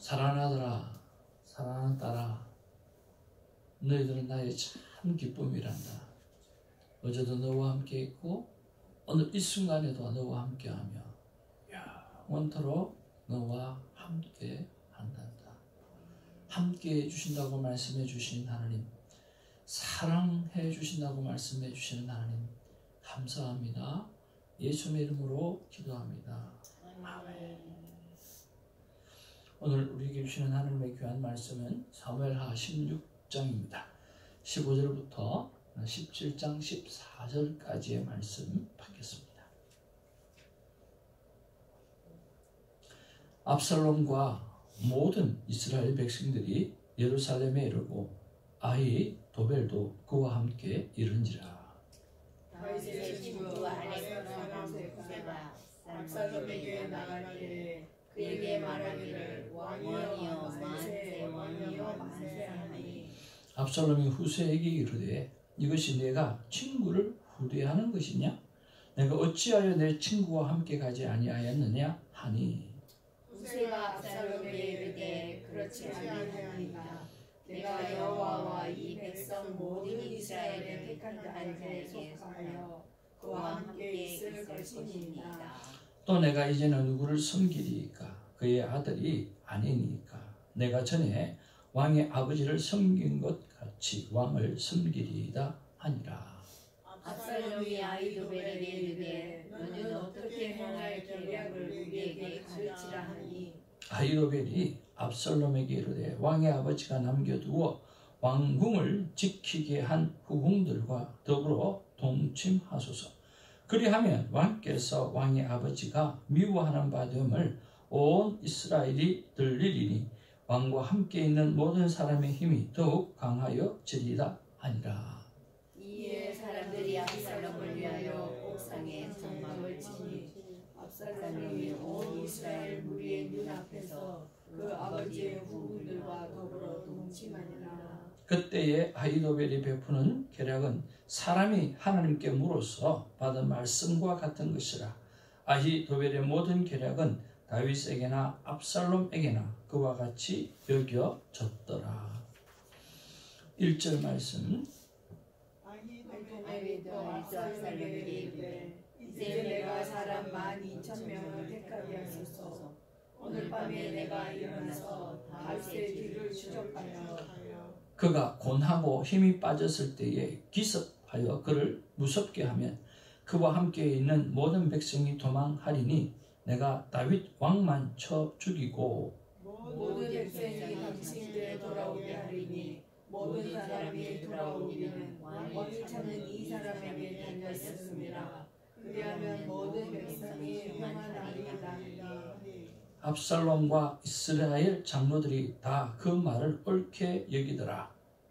사랑하는 아들아, 사랑하는 딸아, 너희들은 나의 참 기쁨이란다. 어제도 너와 함께 있고 오늘 이 순간에도 너와 함께하며 영원토록 너와 함께 한단다. 함께 해주신다고 말씀해 주신 하나님, 사랑해 주신다고 말씀해 주시는 하나님, 감사합니다. 예수님의 이름으로 기도합니다. 아멘. 오늘 우리에게 주시는 하나님의 귀한 말씀은 사무엘하 16장입니다. 15절부터 17장 14절까지의 말씀 받겠습니다. 압살롬과 모든 이스라엘 백성들이 예루살렘에 이르고 아히도벨도 그와 함께 이른지라. 다윗의 친구 아히도벨과 압살롬에게 나가기를 그에게 말하기를 왕이여 만세 왕이여 만세 하니 압살롬이 후세에게 이르되 이것이 내가 친구를 후대하는 것이냐? 내가 어찌하여 내 친구와 함께 가지 아니하였느냐 하니 후세가 압살롬에게 이르되 그렇지 아니하리이다. 내가 여호와와 이 백성 모든 이스라엘의 택한 자에게 속하여 그와 함께 있을 것이니이다. 또 내가 이제는 누구를 섬기리이까? 그의 아들이 아니니까 내가 전에 왕의 아버지를 섬긴 것 같이 왕을 섬기리이다 하니라. 압살롬이 아히도벨에게 이르되 너는 어떻게 행할 계략을 우리에게 가르치라 하니 아히도벨이 압살롬에게 이르되 왕의 아버지가 남겨두어 왕궁을 지키게 한 후궁들과 더불어 동침하소서. 그리하면 왕께서 왕의 아버지가 미워하는 바 됨을 온 이스라엘이 들리리니 왕과 함께 있는 모든 사람의 힘이 더욱 강하여지리라 하니라. 이에 사람들이 압살롬을 위하여 옥상에 장막을 치니 압살롬이 온 이스라엘 무리의 눈앞에서 그 아버지의 후궁들과 더불어 동침하니라. 그때에 아히도벨이 베푸는 계략은 사람이 하나님께 물어서 받은 말씀과 같은 것이라. 아히도벨의 모든 계략은 다윗에게나 압살롬에게나 그와 같이 여겨졌더라. 1절 말씀. 아히도 압살롬에게 이르되 이제 내가 사람 12,000명을 택하게 하소서. 오늘 밤에 내가 일어나서 다윗의 뒤를 추적하여 그가 곤하고 힘이 빠졌을 때에 기습하여 그를 무섭게 하면 그와 함께 있는 모든 백성이 도망하리니 내가 다윗 왕만 쳐 죽이고 모든 백성이 당신께 돌아오게 하리니 모든 사람이 돌아오기는 왕이 찾는 이 사람에게 달렸습니다. 그리하면 모든 백성이 평안하리이다. 압살롬과 이스라엘 장로들이 다 그 말을 옳게 여기더라.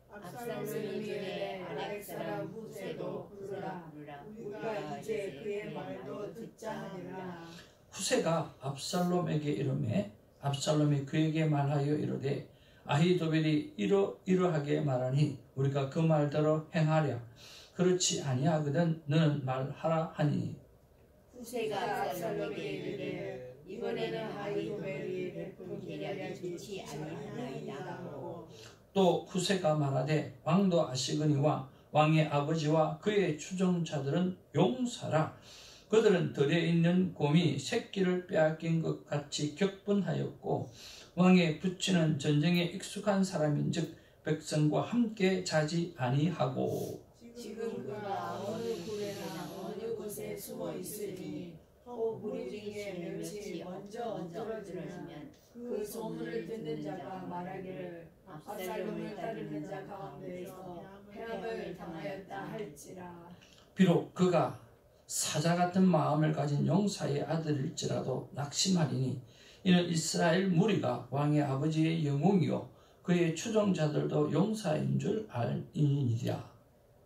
압살롬이 이르되 아렉 사람 후세도 부르라. 우리가 이제 그의 말도 듣자 하니라. 후세가 압살롬에게 이르매 압살롬이 그에게 말하여 이르되 아히도벨이 이러하게 말하니 우리가 그 말대로 행하랴. 그렇지 아니하거든 너는 말하라 하니 후세가 압살롬에게 이르되 이번에는 아히도벨이 베푼 계략이 좋지 아니하나이다 하고 또 후세가 말하되 왕도 아시거니와 왕의 아버지와 그의 추종자들은 용사라. 그들은 들에 있는 곰이 새끼를 빼앗긴 것 같이 격분하였고 왕의 부친은 전쟁에 익숙한 사람인즉 백성과 함께 자지 아니하고 지금 그가 어느 굴에나 어느 곳에 숨어 있으니 혹 무리 중에 몇이 먼저 엎드러지면 그 소문을 듣는 자가 말하기를 압살롬을 따르는 자 가운데에서 패함을 당하였다 할지라. 비록 그가 사자 같은 마음을 가진 용사의 아들일지라도 낙심하리니 이는 이스라엘 무리가 왕의 아버지의 영웅이요 그의 추종자들도 용사인 줄 알이니라.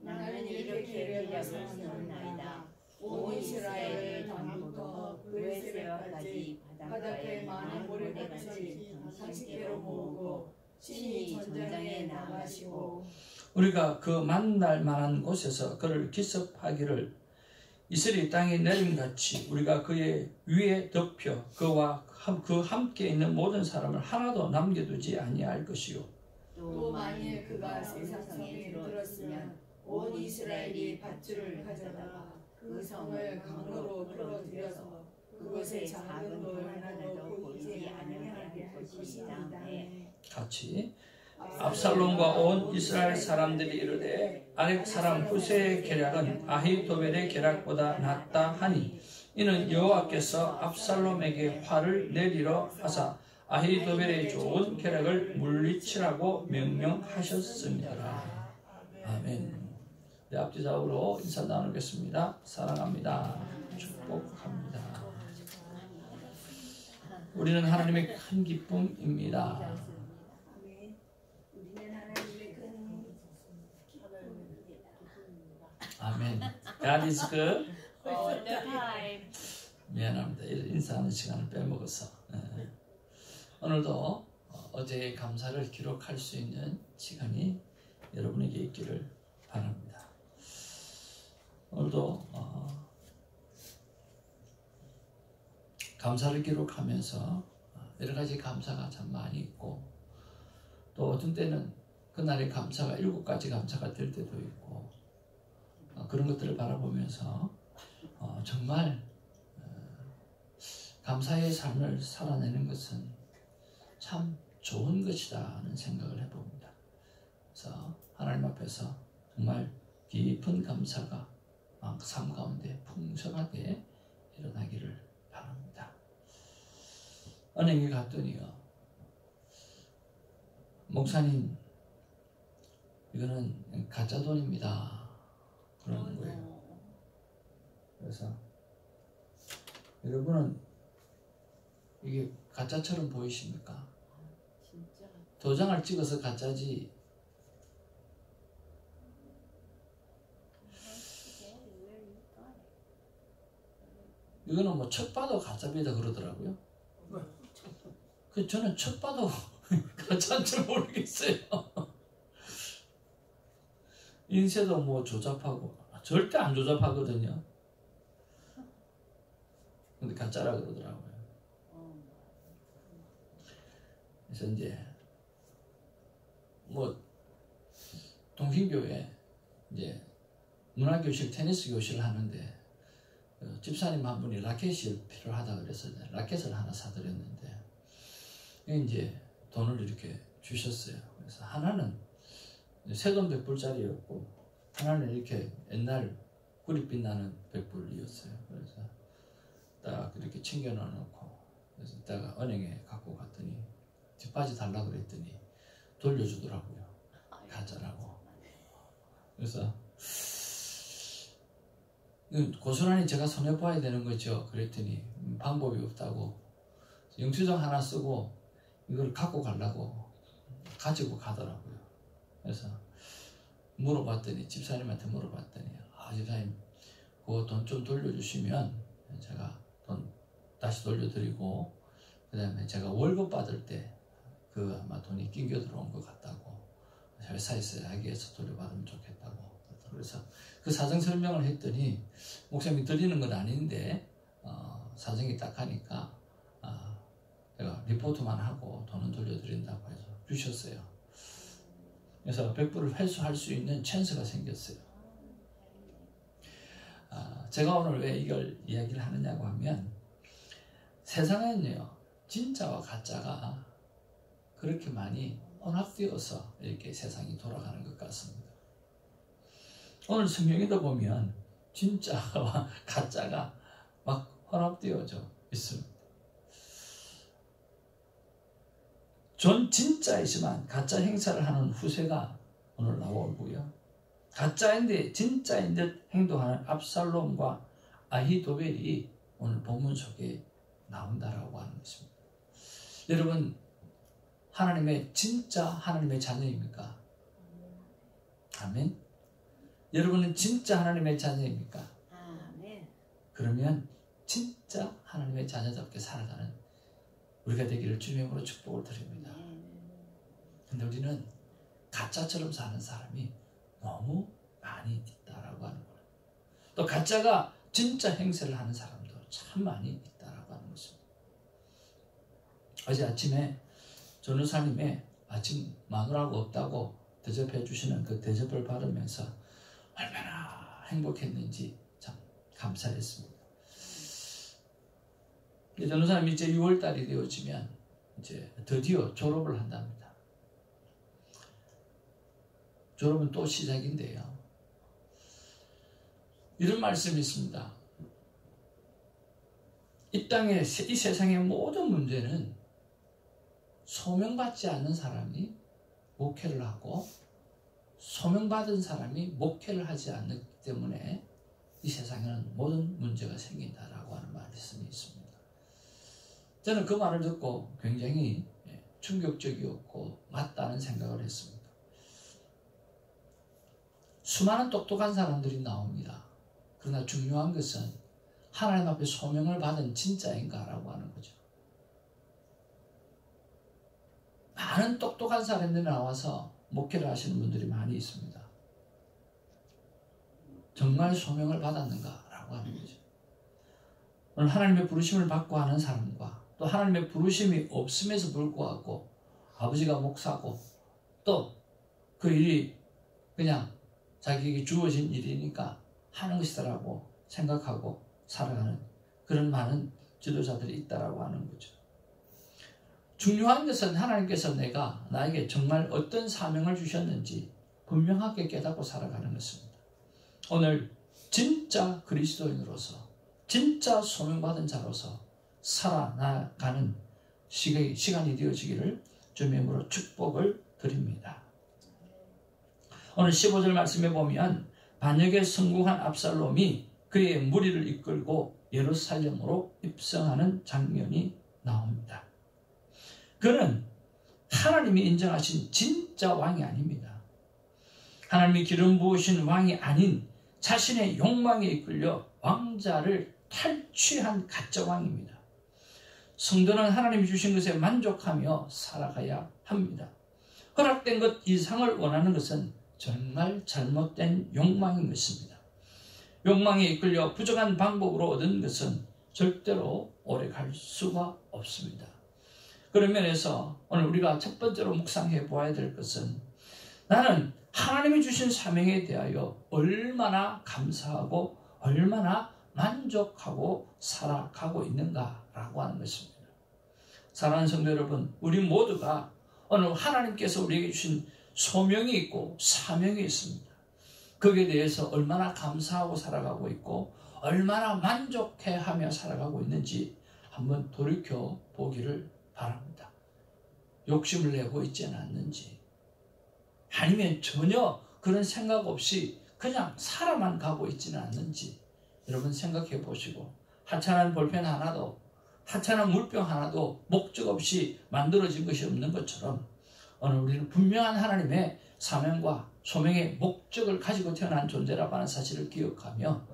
나는 이렇게 결정하였나이다. 온 이스라엘을 담부터 그에세까지 바닷가에 많은 모래같이 당신께로 모으고 친히 전장에 나가시고 우리가 그 만날 만한 곳에서 그를 기습하기를 이슬이 땅에 내림같이 우리가 그의 위에 덮여 그와 그 함께 있는 모든 사람을 하나도 남겨두지 아니할 것이요. 또 만일 그가 세상 성에 들었으면 온 이스라엘이 밧줄을 가져다가 그 성을 강으로 끌어들여서 그곳에 작은 돌 하나도 보이지 아니하게 할 것이다. 같이 압살롬과 온 이스라엘 사람들이 이르되 아렉 사람 후세의 계략은 아히도벨의 계략보다 낫다 하니 이는 여호와께서 압살롬에게 화를 내리려 하사 아히도벨의 좋은 계략을 물리치라고 명령하셨습니다. 아멘. 네, 앞뒤좌우로 인사 나누겠습니다. 사랑합니다. 축복합니다. 우리는 하나님의 큰 기쁨입니다. 아멘. God is good. All the time. 미안합니다. 인사하는 시간을 빼먹어서. 오늘도 어제의 감사를 기록할 수 있는 시간이 여러분에게 있기를 바랍니다. 오늘도 감사를 기록하면서 여러 가지 감사가 참 많이 있고 또 어떤 때는 그날의 감사가 7가지 감사가 될 때도 있고 그런 것들을 바라보면서 정말 감사의 삶을 살아내는 것은 참 좋은 것이라는 생각을 해봅니다. 그래서 하나님 앞에서 정말 깊은 감사가 삶 가운데 풍성하게 일어나기를 바랍니다. 은행에 갔더니요, 목사님 이거는 가짜 돈입니다 그러는 거예요. 그래서 여러분은 이게 가짜처럼 보이십니까? 도장을 찍어서 가짜지 이거는 뭐 첫 봐도 가짜입니다 그러더라고요. 그 저는 첫 봐도 가짜인 줄 모르겠어요. 인쇄도 뭐 조잡하고 절대 안 조잡하거든요. 근데 가짜라 그러더라고요. 그래서 이제 뭐 동신교회 이제 문화교실, 테니스 교실을 하는데 집사님 한 분이 라켓이 필요하다 그래서 라켓을 하나 사드렸는데 이제 돈을 이렇게 주셨어요. 그래서 하나는 새돈 100불짜리였고 하나는 이렇게 옛날 구릿빛 나는 100불이었어요. 그래서 딱 이렇게 챙겨 넣어놓고 그래서 이따가 은행에 갖고 갔더니 뒷바지 달라고 그랬더니 돌려주더라고요. 가짜라고. 그래서 고스란히 제가 손해봐야 되는 거죠. 그랬더니 방법이 없다고 영수증 하나 쓰고 이걸 갖고 가려고 가지고 가더라고요. 그래서 물어봤더니 집사님한테 물어봤더니 집사님 그 돈 좀 돌려주시면 제가 돈 다시 돌려드리고 그 다음에 제가 월급 받을 때 그 아마 돈이 낑겨 들어온 것 같다고 회사에서 하기위해서 돌려받으면 좋겠다고. 그래서 그 사정 설명을 했더니 목사님이 드리는 건 아닌데 사정이 딱 하니까 제가 리포트만 하고 돈은 돌려드린다고 해서 주셨어요. 그래서 100불을 회수할 수 있는 찬스가 생겼어요. 제가 오늘 왜 이걸 이야기를 하느냐고 하면 세상에는요 진짜와 가짜가 그렇게 많이 혼합되어서 이렇게 세상이 돌아가는 것 같습니다. 오늘 성경에도 보면 진짜와 가짜가 막 혼합되어져 있습니다. 전 진짜이지만 가짜 행사를 하는 후세가 오늘 나오고요. 가짜인데 진짜인 듯 행동하는 압살롬과 아히도벨이 오늘 본문 속에 나온다라고 하는 것입니다. 여러분 하나님의 진짜 하나님의 자녀입니까? 아멘. 여러분은 진짜 하나님의 자녀입니까? 아멘. 그러면 진짜 하나님의 자녀답게 살아가는 우리가 되기를 주님으로 축복을 드립니다. 근데 우리는 가짜처럼 사는 사람이 너무 많이 있다라고 하는 거예요. 또 가짜가 진짜 행세를 하는 사람도 참 많이 있다라고 하는 것입니다. 어제 아침에 전우사님의 아침 마누라가 없다고 대접해 주시는 그 대접을 받으면서 얼마나 행복했는지 참 감사했습니다. 전우사님이 이제 6월달이 되어지면 이제 드디어 졸업을 한답니다. 졸업은 또 시작인데요. 이런 말씀이 있습니다. 이 땅의, 이 세상의 모든 문제는 소명받지 않는 사람이 목회를 하고 소명받은 사람이 목회를 하지 않기 때문에 이 세상에는 모든 문제가 생긴다라고 하는 말씀이 있습니다. 저는 그 말을 듣고 굉장히 충격적이었고 맞다는 생각을 했습니다. 수많은 똑똑한 사람들이 나옵니다. 그러나 중요한 것은 하나님 앞에 소명을 받은 진짜인가라고 하는 거죠. 많은 똑똑한 사람들이 나와서 목회를 하시는 분들이 많이 있습니다. 정말 소명을 받았는가라고 하는 거죠. 오늘 하나님의 부르심을 받고 하는 사람과 또 하나님의 부르심이 없음에도 불구하고 아버지가 목사고 또 그 일이 그냥 자기에게 주어진 일이니까 하는 것이다라고 생각하고 살아가는 그런 많은 지도자들이 있다라고 하는 거죠. 중요한 것은 하나님께서 나에게 정말 어떤 사명을 주셨는지 분명하게 깨닫고 살아가는 것입니다. 오늘 진짜 그리스도인으로서 진짜 소명받은 자로서 살아나가는 시간이 되어지기를 주님의 이름으로 축복을 드립니다. 오늘 15절 말씀에 보면 반역에 성공한 압살롬이 그의 무리를 이끌고 예루살렘으로 입성하는 장면이 나옵니다. 그는 하나님이 인정하신 진짜 왕이 아닙니다. 하나님이 기름 부으신 왕이 아닌 자신의 욕망에 이끌려 왕자를 탈취한 가짜 왕입니다. 성도는 하나님이 주신 것에 만족하며 살아가야 합니다. 허락된 것 이상을 원하는 것은 정말 잘못된 욕망인 것입니다. 욕망에 이끌려 부정한 방법으로 얻은 것은 절대로 오래 갈 수가 없습니다. 그런 면에서 오늘 우리가 첫 번째로 묵상해 보아야 될 것은 나는 하나님이 주신 사명에 대하여 얼마나 감사하고 얼마나 만족하고 살아가고 있는가라고 하는 것입니다. 사랑하는 성도 여러분, 우리 모두가 오늘 하나님께서 우리에게 주신 소명이 있고 사명이 있습니다. 거기에 대해서 얼마나 감사하고 살아가고 있고 얼마나 만족해하며 살아가고 있는지 한번 돌이켜 보기를 바랍니다. 욕심을 내고 있지는 않는지 아니면 전혀 그런 생각 없이 그냥 살아만 가고 있지는 않는지 여러분 생각해 보시고 하찮은 볼펜 하나도 하찮은 물병 하나도 목적 없이 만들어진 것이 없는 것처럼 오늘 우리는 분명한 하나님의 사명과 소명의 목적을 가지고 태어난 존재라고 하는 사실을 기억하며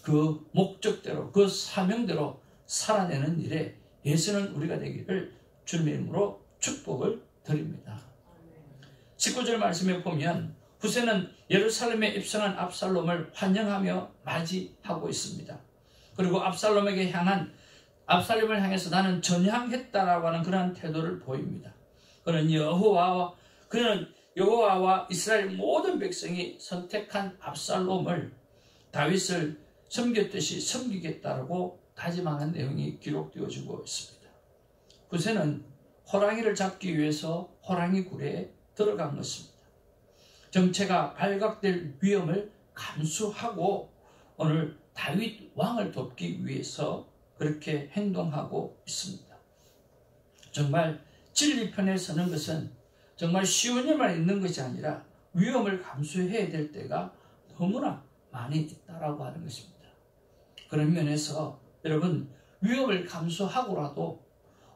그 목적대로 그 사명대로 살아내는 일에 애쓰는 우리가 되기를 주님의 이름으로 축복을 드립니다. 19절 말씀에 보면 후세는 예루살렘에 입성한 압살롬을 환영하며 맞이하고 있습니다. 그리고 압살롬을 향해서 나는 전향했다라고 하는 그런 태도를 보입니다. 그는 여호와와 이스라엘 모든 백성이 선택한 압살롬을 다윗을 섬겼듯이 섬기겠다라고 다짐하는 내용이 기록되어지고 있습니다. 후세는 호랑이를 잡기 위해서 호랑이 굴에 들어간 것입니다. 정체가 발각될 위험을 감수하고 오늘 다윗 왕을 돕기 위해서 그렇게 행동하고 있습니다. 정말 진리편에 서는 것은 정말 쉬운 일만 있는 것이 아니라 위험을 감수해야 될 때가 너무나 많이 있다라고 하는 것입니다. 그런 면에서 여러분 위험을 감수하고라도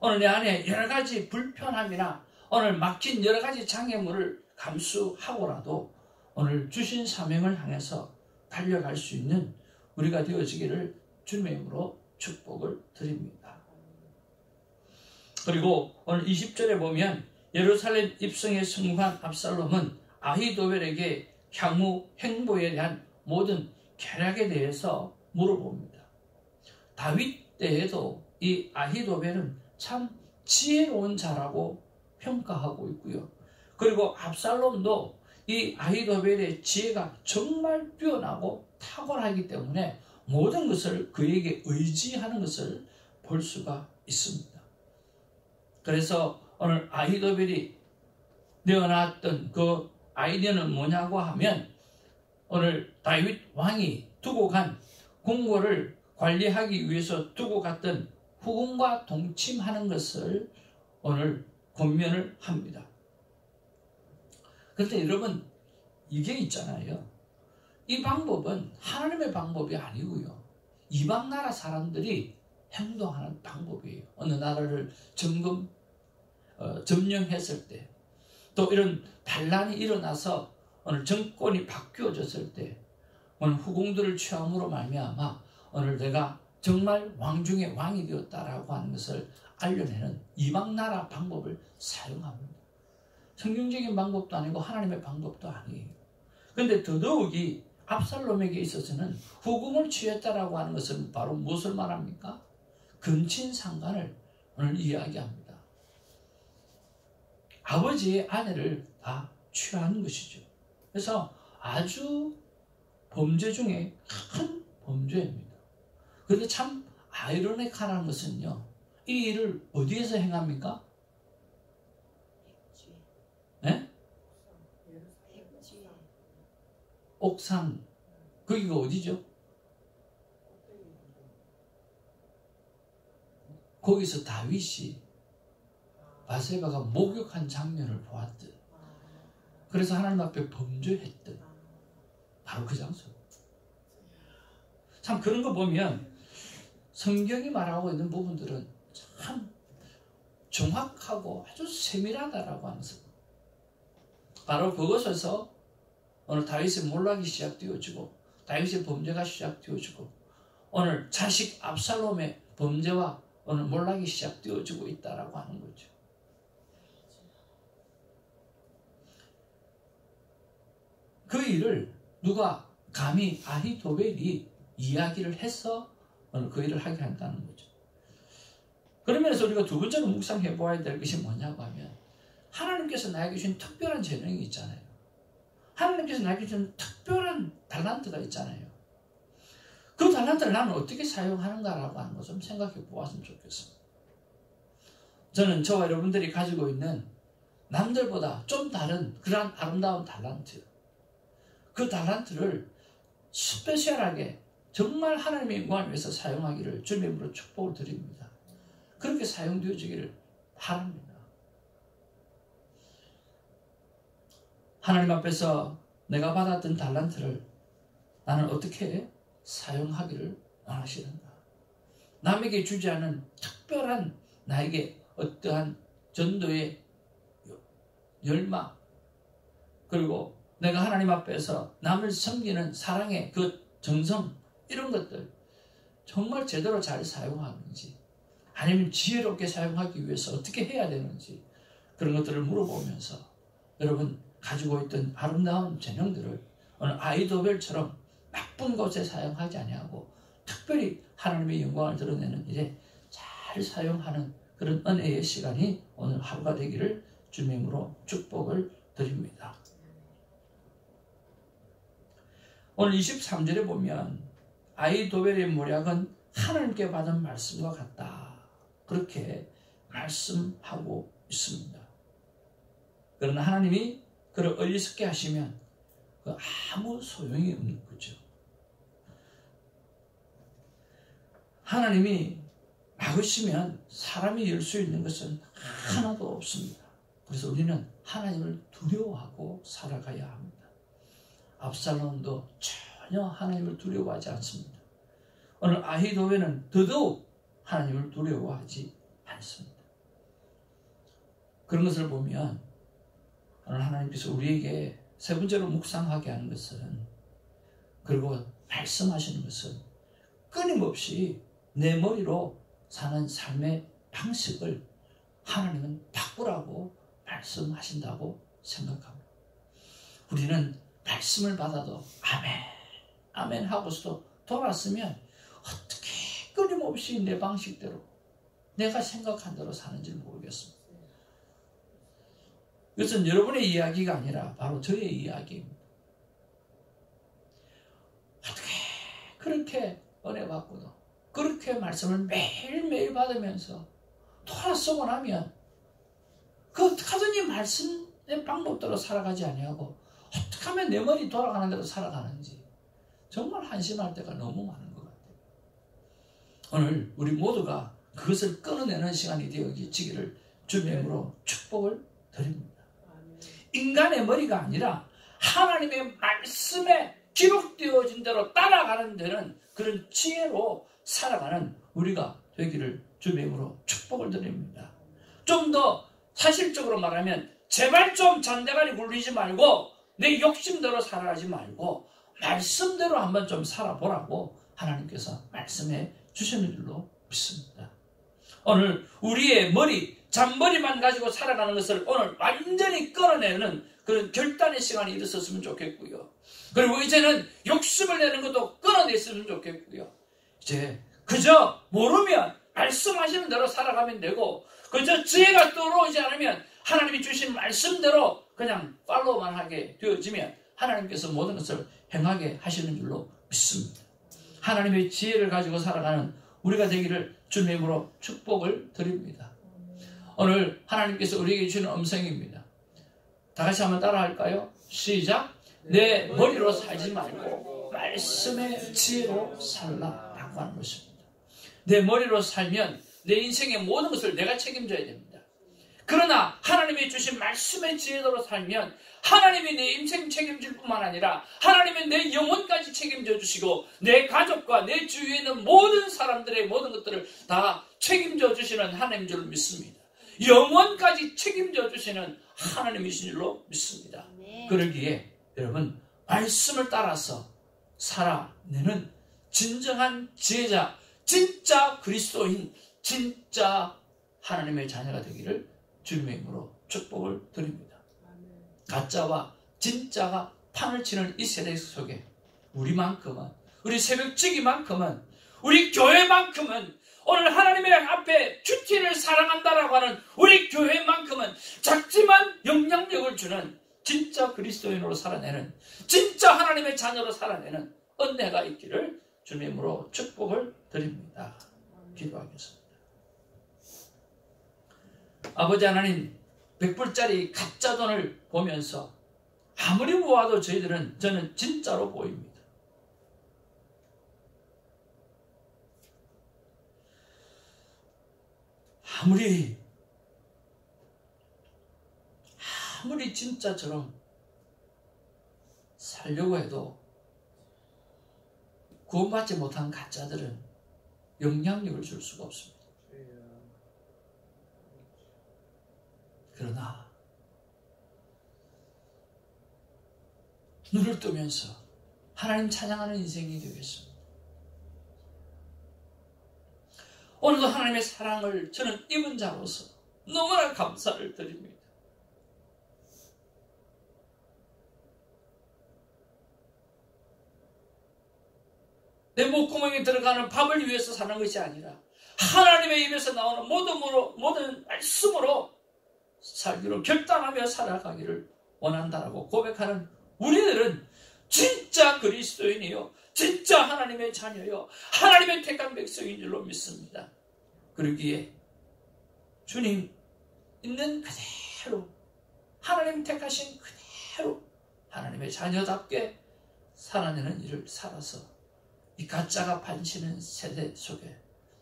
오늘 내 안에 여러 가지 불편함이나 오늘 막힌 여러 가지 장애물을 감수하고라도 오늘 주신 사명을 향해서 달려갈 수 있는 우리가 되어지기를 주님의 이름으로 축복을 드립니다. 그리고 오늘 20절에 보면 예루살렘 입성에 성공한 압살롬은 아히도벨에게 향후 행보에 대한 모든 계략에 대해서 물어봅니다. 다윗 때에도 이 아히도벨은 참 지혜로운 자라고 평가하고 있고요. 그리고 압살롬도 이 아히도벨의 지혜가 정말 뛰어나고 탁월하기 때문에 모든 것을 그에게 의지하는 것을 볼 수가 있습니다. 그래서 오늘 아히도벨이 내어놨던 그 아이디어는 뭐냐고 하면 오늘 다윗 왕이 두고 간 궁궐을 관리하기 위해서 두고 갔던 후궁과 동침하는 것을 오늘 권면을 합니다. 그런데 여러분, 이게 있잖아요. 이 방법은 하나님의 방법이 아니고요. 이방 나라 사람들이 행동하는 방법이에요. 어느 나라를 점령했을 때, 또 이런 반란이 일어나서 오늘 정권이 바뀌어졌을 때, 오늘 후궁들을 취함으로 말미암아 오늘 내가 정말 왕 중에 왕이 되었다라고 하는 것을 알려내는 이방 나라 방법을 사용합니다. 성경적인 방법도 아니고 하나님의 방법도 아니에요. 그런데 더더욱이 압살롬에게 있어서는 후궁을 취했다라고 하는 것은 바로 무엇을 말합니까? 근친상간을 오늘 이야기합니다. 아버지의 아내를 다 취하는 것이죠. 그래서 아주 범죄 중에 큰 범죄입니다. 그런데 참 아이러니컬한 것은요, 이 일을 어디에서 행합니까? 네? 옥상. 거기가 어디죠? 거기서 다윗이 바세바가 목욕한 장면을 보았듯, 그래서 하나님 앞에 범죄했듯, 바로 그 장소. 참 그런 거 보면 성경이 말하고 있는 부분들은 참 정확하고 아주 세밀하다라고 하는 것. 바로 그것에서 오늘 다윗의 몰락이 시작되어지고 다윗의 범죄가 시작되어지고 오늘 자식 압살롬의 범죄와 오늘 몰락이 시작되어지고 있다라고 하는 거죠. 그 일을 누가 감히 아히도벨이 이야기를 해서 오늘 그 일을 하게 한다는 거죠. 그러면서 우리가 두 번째로 묵상해 보아야 될 것이 뭐냐고 하면 하나님께서 나에게 주신 특별한 재능이 있잖아요. 하나님께서 나에게 주신 특별한 달란트가 있잖아요. 그 달란트를 나는 어떻게 사용하는가라고 하는 것 좀 생각해 보았으면 좋겠습니다. 저는 저와 여러분들이 가지고 있는 남들보다 좀 다른 그러한 아름다운 달란트, 그 달란트를 스페셜하게 정말 하나님의 영광을 위해서 사용하기를 주님의 이름으로 축복을 드립니다. 그렇게 사용되어지기를 바랍니다. 하나님 앞에서 내가 받았던 달란트를 나는 어떻게 사용하기를 원하시는가? 남에게 주지 않은 특별한 나에게 어떠한 전도의 열망, 그리고 내가 하나님 앞에서 남을 섬기는 사랑의 그 정성, 이런 것들 정말 제대로 잘 사용하는지, 아니면 지혜롭게 사용하기 위해서 어떻게 해야 되는지, 그런 것들을 물어보면서 여러분 가지고 있던 아름다운 재능들을 오늘 아히도벨처럼 나쁜 곳에 사용하지 아니하고 특별히 하나님의 영광을 드러내는 일에 잘 사용하는 그런 은혜의 시간이 오늘 하루가 되기를 주님의 이름으로 축복을 드립니다. 오늘 23절에 보면 아히도벨의 모략은 하나님께 받은 말씀과 같다, 그렇게 말씀하고 있습니다. 그러나 하나님이 그를 어리석게 하시면 그 아무 소용이 없는 거죠. 하나님이 막으시면 사람이 열 수 있는 것은 하나도 없습니다. 그래서 우리는 하나님을 두려워하고 살아가야 합니다. 압살롬도 전혀 하나님을 두려워하지 않습니다. 오늘 아히도벨은 더더욱 하나님을 두려워하지 않습니다. 그런 것을 보면 오늘 하나님께서 우리에게 세 번째로 묵상하게 하는 것은, 그리고 말씀하시는 것은 끊임없이 내 머리로 사는 삶의 방식을 하나님은 바꾸라고 말씀하신다고 생각합니다. 우리는 말씀을 받아도 아멘, 아멘 하고서도 돌았으면 어떻게 끊임없이 내 방식대로 내가 생각한 대로 사는지 모르겠습니다. 이것은 여러분의 이야기가 아니라 바로 저의 이야기입니다. 어떻게 그렇게 은혜 받고도 그렇게 말씀을 매일매일 받으면서 돌아서고 나면 그 어떻게 하든지 말씀의 방법대로 살아가지 아니하고 어떻게 하면 내 머리 돌아가는 대로 살아가는지 정말 한심할 때가 너무 많은 것 같아요. 오늘 우리 모두가 그것을 끊어내는 시간이 되어지기를 주님의 이름으로 축복을 드립니다. 인간의 머리가 아니라 하나님의 말씀에 기록되어진 대로 따라가는 데는 그런 지혜로 살아가는 우리가 되기를 주님의 이름으로 축복을 드립니다. 좀 더 사실적으로 말하면 제발 좀 잔대가리 굴리지 말고 내 욕심대로 살아가지 말고 말씀대로 한번 좀 살아보라고 하나님께서 말씀해 주시는 줄로 믿습니다. 오늘 우리의 머리, 잔머리만 가지고 살아가는 것을 오늘 완전히 끊어내는 그런 결단의 시간이 있었으면 좋겠고요. 그리고 이제는 욕심을 내는 것도 끊어냈으면 좋겠고요. 이제 그저 모르면 말씀하시는 대로 살아가면 되고 그저 지혜가 떠오르지 않으면 하나님이 주신 말씀대로 그냥 팔로우만 하게 되어지면 하나님께서 모든 것을 행하게 하시는 줄로 믿습니다. 하나님의 지혜를 가지고 살아가는 우리가 되기를 주님의 이름으로 축복을 드립니다. 오늘 하나님께서 우리에게 주시는 음성입니다. 다 같이 한번 따라할까요? 시작! 내 머리로 살지 말고 말씀의 지혜로 살라 라고 하는 것입니다. 내 머리로 살면 내 인생의 모든 것을 내가 책임져야 됩니다. 그러나 하나님이 주신 말씀의 지혜대로 살면 하나님이 내 인생 책임질 뿐만 아니라 하나님이 내 영혼까지 책임져 주시고 내 가족과 내 주위에 있는 모든 사람들의 모든 것들을 다 책임져 주시는 하나님인 줄 믿습니다. 영혼까지 책임져 주시는 하나님이신 줄로 믿습니다. 그러기에 여러분 말씀을 따라서 살아내는 진정한 지혜자, 진짜 그리스도인, 진짜 하나님의 자녀가 되기를 주님의 이름으로 축복을 드립니다. 가짜와 진짜가 판을 치는 이 세대 속에 우리만큼은, 우리 새벽지기만큼은, 우리 교회만큼은, 오늘 하나님의 앞에 큐티를 사랑한다라고 하는 우리 교회만큼은 작지만 영향력을 주는 진짜 그리스도인으로 살아내는, 진짜 하나님의 자녀로 살아내는 은혜가 있기를 주님의 이름으로 축복을 드립니다. 기도하겠습니다. 아버지 하나님, 100불짜리 가짜 돈을 보면서 아무리 모아도 저는 진짜로 보입니다. 아무리 진짜처럼 살려고 해도 구원받지 못한 가짜들은 영향력을 줄 수가 없습니다. 그러나 눈을 뜨면서 하나님 찬양하는 인생이 되겠습니다. 오늘도 하나님의 사랑을 저는 입은 자로서 너무나 감사를 드립니다. 내 목구멍에 들어가는 밥을 위해서 사는 것이 아니라 하나님의 입에서 나오는 모든 말씀으로 살기로 결단하며 살아가기를 원한다라고 고백하는 우리들은 진짜 그리스도인이요, 진짜 하나님의 자녀요, 하나님의 택한 백성인 줄로 믿습니다. 그러기에 주님 있는 그대로, 하나님 택하신 그대로 하나님의 자녀답게 살아내는 일을 살아서 이 가짜가 반치는 세대 속에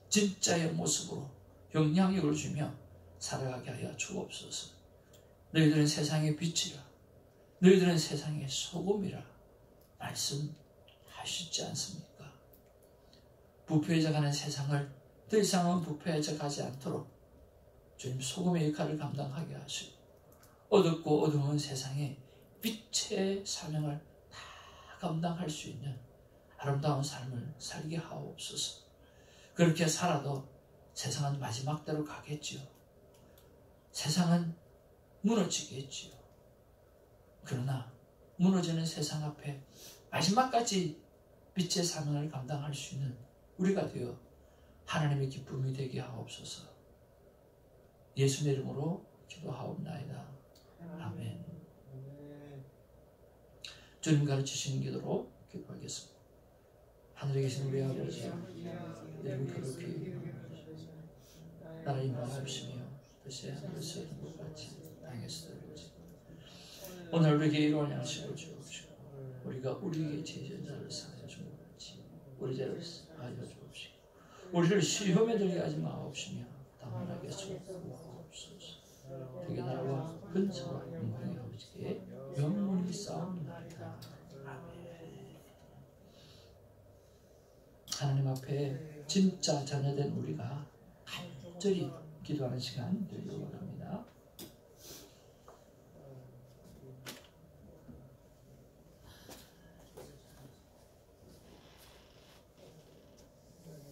진짜의 모습으로 영향력을 주며 살아가게 하여 주옵소서. 너희들은 세상의 빛이라, 너희들은 세상의 소금이라 말씀하시지 않습니까? 부패해져 가는 세상을 더 이상은 부패해져 가지 않도록 주님 소금의 역할을 감당하게 하시고 어둡고 어두운 세상에 빛의 사명을 다 감당할 수 있는 아름다운 삶을 살게 하옵소서. 그렇게 살아도 세상은 마지막 때로 가겠지요. 세상은 무너지겠지요. 그러나 무너지는 세상 앞에 마지막까지 빛의 사명을 감당할 수 있는 우리가 되어 하나님의 기쁨이 되게 하옵소서. 예수의 이름으로 기도하옵나이다. 아멘. 주님 가르치시는 기도로 기도하겠습니다. 하늘에 계신 우리 아버지, 이름이 거룩히 나라 임하옵시며 뜻이 하늘에서 이룬 것 같이 땅에서 이루어지고 오늘 우리에게 일용할 양식을 주옵시고 우리가 우리에게 죄진 자를 사하여 준 것 같이 우리 죄를 사하여 주옵시고 우리를 시험에 들게 하지 마옵시며 다만 악에 주옵소서. 되게 나라와 근처와 영광의 아버지께 영원히 싸움나이다. 아멘. 하나님 앞에 진짜 자녀된 우리가 간절히 기도하는 시간 되기를 원합니다.